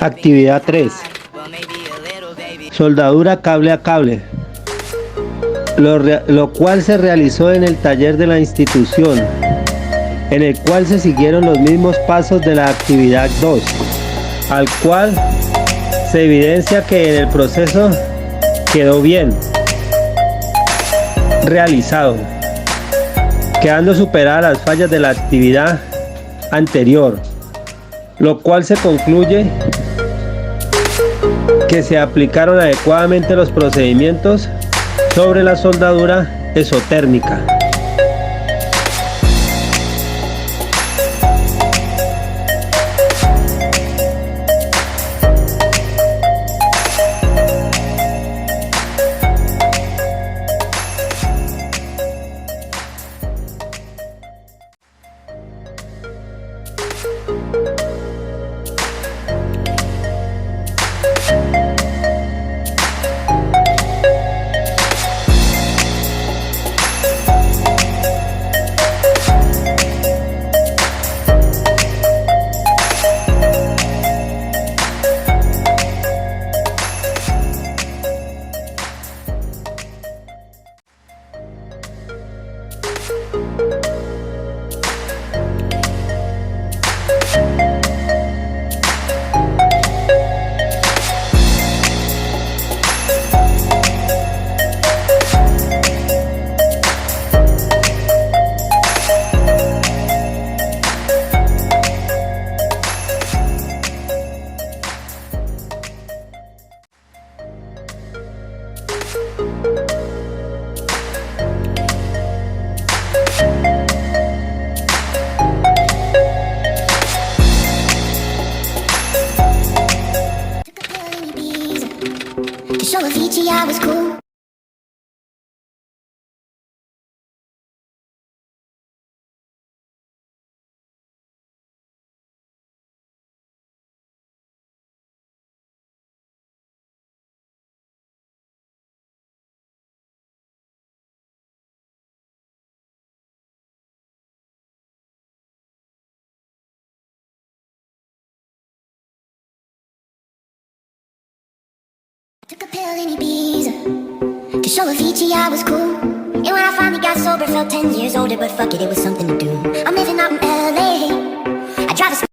Actividad 3. Soldadura cable a cable. Lo cual se realizó en el taller de la institución, en el cual se siguieron los mismos pasos de la actividad 2, al cual se evidencia que en el proceso quedó bien realizado, quedando superadas las fallas de la actividad anterior, lo cual se concluye que se aplicaron adecuadamente los procedimientos sobre la soldadura exotérmica. Show Avicii, I was cool. Took a pill in Ibiza to show Avicii I was cool. And when I finally got sober, felt 10 years older, but fuck it, it was something to do. I'm living out in LA,